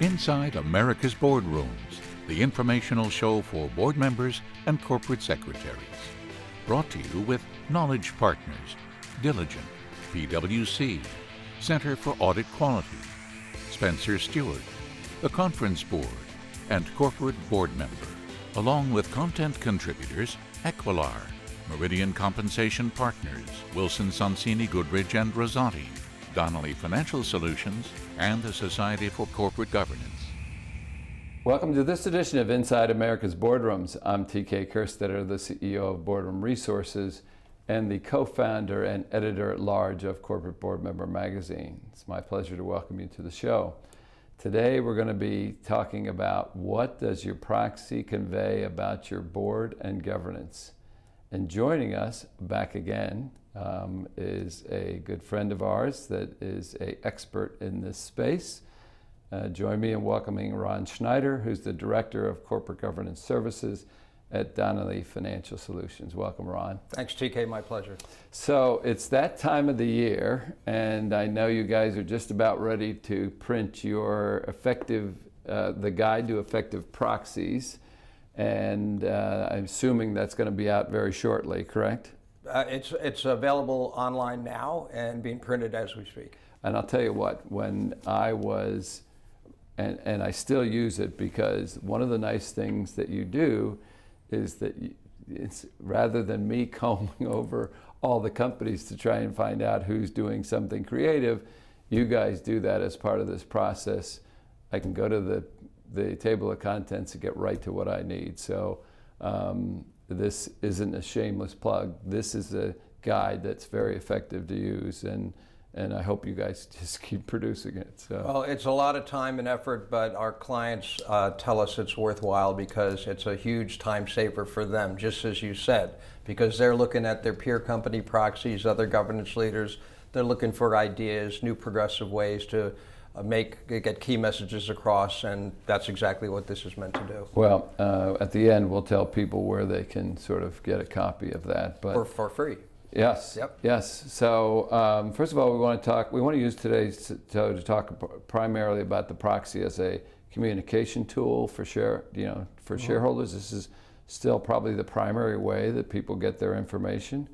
Inside America's Boardrooms, the informational show for board members and corporate secretaries. Brought to you with Knowledge Partners, Diligent, PwC, Center for Audit Quality, Spencer Stewart, the Conference Board, and Corporate Board Member, along with content contributors Equilar, Meridian Compensation Partners, Wilson Sonsini Goodrich and Rosati, Donnelley Financial Solutions, and the Society for Corporate Governance. Welcome to this edition of Inside America's Boardrooms. I'm TK Kerstetter, the CEO of Boardroom Resources and the co-founder and editor-at-large of Corporate Board Member Magazine. It's my pleasure to welcome you to the show. Today we're going to be talking about what does your proxy convey about your board and governance. And joining us back again is a good friend of ours that is an expert in this space. Join me in welcoming Ron Schneider, who's the Director of Corporate Governance Services at Donnelley Financial Solutions. Welcome, Ron. Thanks, TK. My pleasure. So it's that time of the year, and I know you guys are just about ready to print your the guide to effective proxies, and I'm assuming that's going to be out very shortly, correct? It's available online now and being printed as we speak. And I'll tell you what, when I was, and I still use it, because one of the nice things that you do is that it's rather than me combing over all the companies to try and find out who's doing something creative, you guys do that as part of this process. I can go to the table of contents and get right to what I need. So this isn't a shameless plug. This is a guide that's very effective to use, and I hope you guys just keep producing it. So. Well, it's a lot of time and effort, but our clients tell us it's worthwhile because it's a huge time saver for them, just as you said, because they're looking at their peer company proxies, other governance leaders. They're looking for ideas, new progressive ways to get key messages across, and that's exactly what this is meant to do. Well, at the end, we'll tell people where they can sort of get a copy of that, but or for free. Yes. Yep. Yes. So first of all, we want to use today's show to talk primarily about the proxy as a communication tool for shareholders. This is still probably the primary way that people get their information,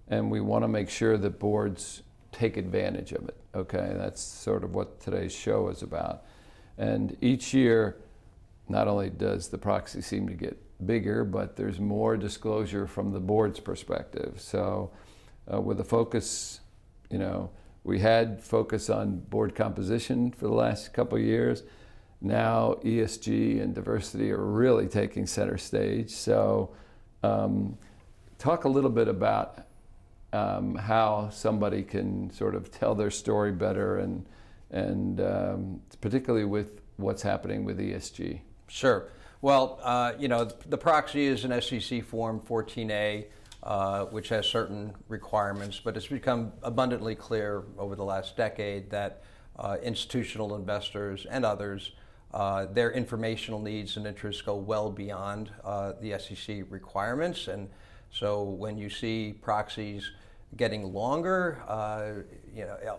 and we want to make sure that boards take advantage of it. Okay, that's sort of what today's show is about. And each year, not only does the proxy seem to get bigger, but there's more disclosure from the board's perspective. So with the focus, we had focus on board composition for the last couple of years. Now ESG and diversity are really taking center stage. So talk a little bit about how somebody can sort of tell their story better, and particularly with what's happening with ESG. Sure. Well, the proxy is an SEC Form 14A, which has certain requirements, but it's become abundantly clear over the last decade that institutional investors and others, their informational needs and interests go well beyond the SEC requirements. And so when you see proxies getting longer,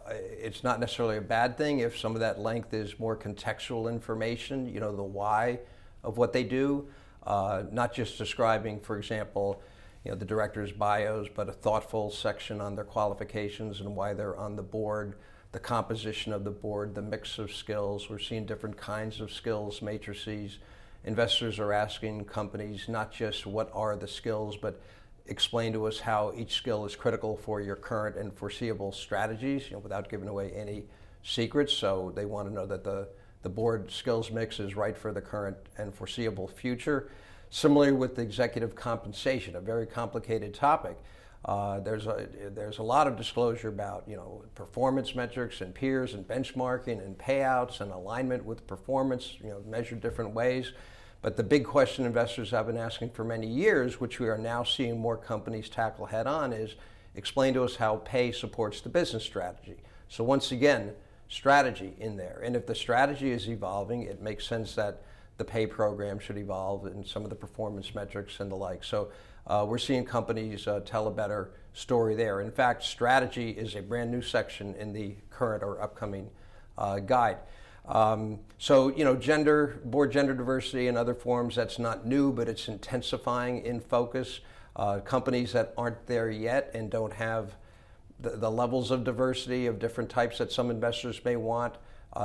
it's not necessarily a bad thing if some of that length is more contextual information, the why of what they do, not just describing, for example, the director's bios, but a thoughtful section on their qualifications and why they're on the board, the composition of the board, the mix of skills. We're seeing different kinds of skills matrices. Investors are asking companies not just what are the skills, but explain to us how each skill is critical for your current and foreseeable strategies, without giving away any secrets. So they want to know that the board skills mix is right for the current and foreseeable future. Similarly with the executive compensation, a very complicated topic. There's a lot of disclosure about performance metrics and peers and benchmarking and payouts and alignment with performance, measured different ways. But the big question investors have been asking for many years, which we are now seeing more companies tackle head on, is explain to us how pay supports the business strategy. So once again, strategy in there. And if the strategy is evolving, it makes sense that the pay program should evolve and some of the performance metrics and the like. So we're seeing companies tell a better story there. In fact, strategy is a brand new section in the current or upcoming guide. So, board gender diversity and other forms, that's not new, but it's intensifying in focus. Companies that aren't there yet and don't have the levels of diversity of different types that some investors may want,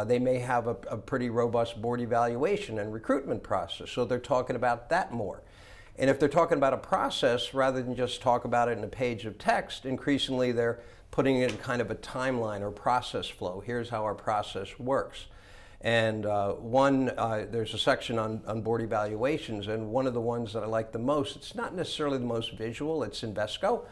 they may have a pretty robust board evaluation and recruitment process. So they're talking about that more. And if they're talking about a process, rather than just talk about it in a page of text, increasingly they're putting it in kind of a timeline or process flow. Here's how our process works. And there's a section on board evaluations, and one of the ones that I like the most, it's not necessarily the most visual, it's Invesco.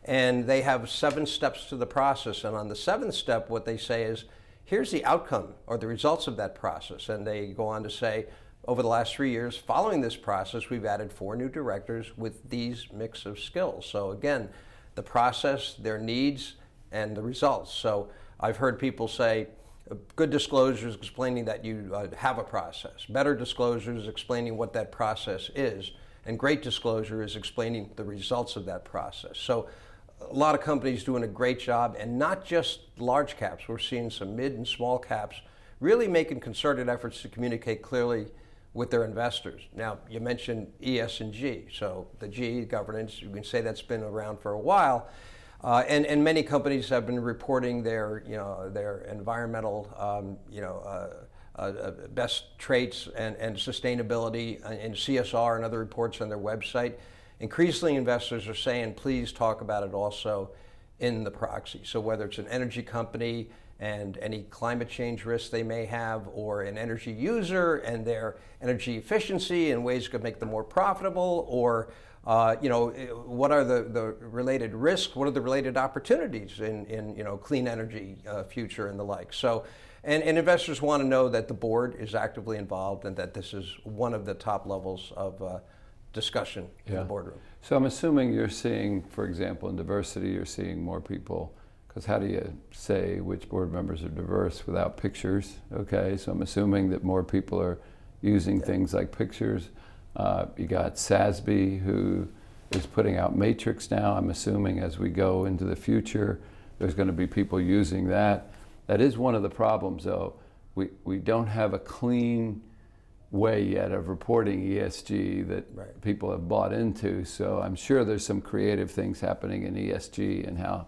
And they have 7 steps to the process. And on the 7th step, what they say is, here's the outcome or the results of that process. And they go on to say, over the last 3 years, following this process, we've added 4 new directors with these mix of skills. So again, the process, their needs, and the results. So I've heard people say, good disclosures explaining that you have a process, better disclosures explaining what that process is, and great disclosure is explaining the results of that process. So a lot of companies doing a great job, and not just large caps. We're seeing some mid and small caps really making concerted efforts to communicate clearly with their investors. Now, you mentioned ESG, so the G, governance, you can say that's been around for a while. And many companies have been reporting their environmental, best traits and sustainability and CSR and other reports on their website. Increasingly, investors are saying, please talk about it also in the proxy. So whether it's an energy company and any climate change risks they may have, or an energy user and their energy efficiency and ways to make them more profitable, or what are the related risks? What are the related opportunities in clean energy future and the like? So, and investors want to know that the board is actively involved and that this is one of the top levels of discussion in the boardroom. So I'm assuming you're seeing, for example, in diversity, you're seeing more people, because how do you say which board members are diverse without pictures? Okay, so I'm assuming that more people are using things like pictures. You got SASB, who is putting out Matrix now. I'm assuming as we go into the future, there's going to be people using that. That is one of the problems, though. We don't have a clean way yet of reporting ESG that people have bought into. So I'm sure there's some creative things happening in ESG and how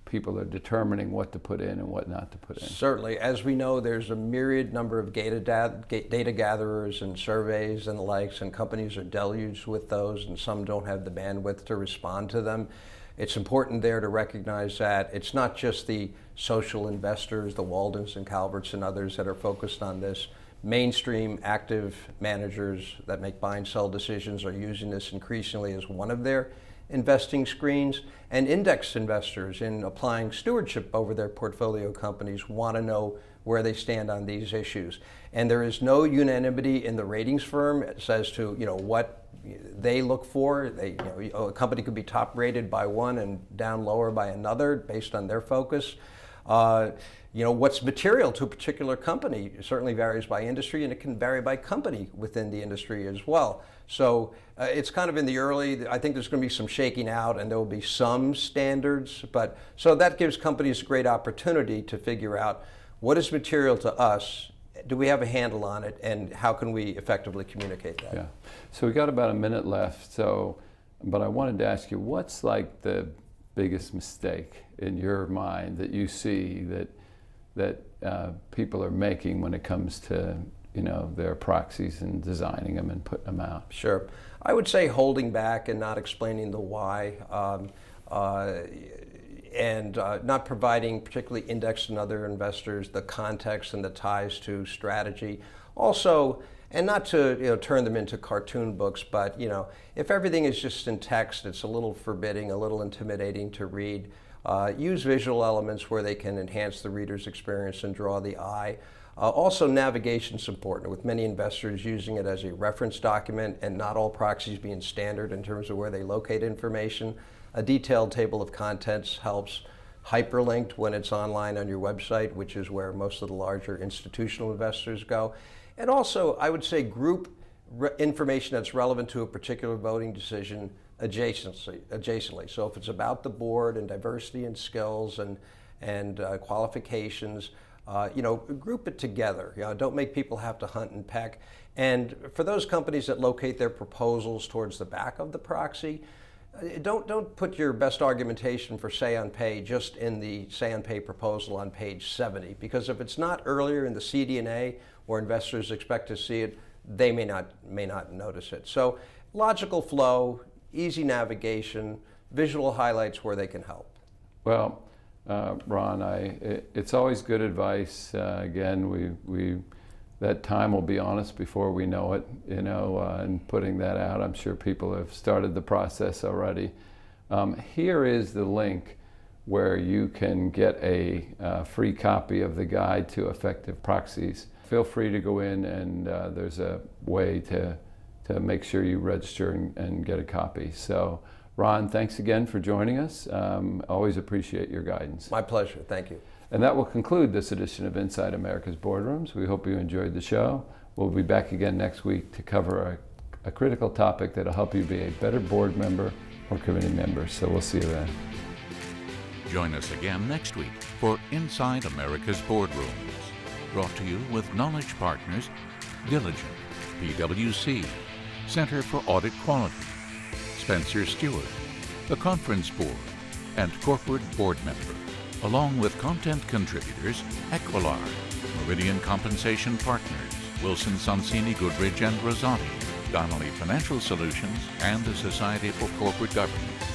people are determining what to put in and what not to put in. Certainly. As we know, there's a myriad number of data gatherers and surveys and the likes, and companies are deluged with those, and some don't have the bandwidth to respond to them. It's important there to recognize that it's not just the social investors, the Waldens and Calverts and others that are focused on this. Mainstream active managers that make buy and sell decisions are using this increasingly as one of their investing screens, and index investors in applying stewardship over their portfolio companies want to know where they stand on these issues. And there is no unanimity in the ratings firm as to what they look for. A company could be top rated by one and down lower by another based on their focus. What's material to a particular company certainly varies by industry, and it can vary by company within the industry as well. So it's kind of in the early, I think there's going to be some shaking out and there will be some standards, but so that gives companies a great opportunity to figure out what is material to us, do we have a handle on it, and how can we effectively communicate that? Yeah, so we got about a minute left, but I wanted to ask you, what's like the biggest mistake in your mind that you see that people are making when it comes to their proxies and designing them and putting them out? Sure. I would say holding back and not explaining the why, and not providing particularly index and other investors the context and the ties to strategy. Also, and not to turn them into cartoon books, but if everything is just in text, it's a little forbidding, a little intimidating to read. Use visual elements where they can enhance the reader's experience and draw the eye. Also, navigation is important, with many investors using it as a reference document and not all proxies being standard in terms of where they locate information. A detailed table of contents helps. Hyperlinked when it's online on your website, which is where most of the larger institutional investors go. And also, I would say group information that's relevant to a particular voting decision adjacently. So if it's about the board and diversity and skills and qualifications, Group it together. Don't make people have to hunt and peck. And for those companies that locate their proposals towards the back of the proxy, don't put your best argumentation for say on pay just in the say on pay proposal on page 70, because if it's not earlier in the CD&A where investors expect to see it, they may not notice it. So logical flow, easy navigation, visual highlights where they can help. Well, Ron, it's always good advice. Again, that time will be on us before we know it, and putting that out. I'm sure people have started the process already. Here is the link where you can get a free copy of the guide to effective proxies. Feel free to go in, and there's a way to make sure you register and get a copy. So, Ron, thanks again for joining us. Always appreciate your guidance. My pleasure. Thank you. And that will conclude this edition of Inside America's Boardrooms. We hope you enjoyed the show. We'll be back again next week to cover a critical topic that will help you be a better board member or committee member. So we'll see you then. Join us again next week for Inside America's Boardrooms, brought to you with Knowledge Partners, Diligent, PwC, Center for Audit Quality, Spencer Stewart, the Conference Board, and Corporate Board Member, along with content contributors Equilar, Meridian Compensation Partners, Wilson Sonsini Goodrich and Rosati, Donnelley Financial Solutions, and the Society for Corporate Governance.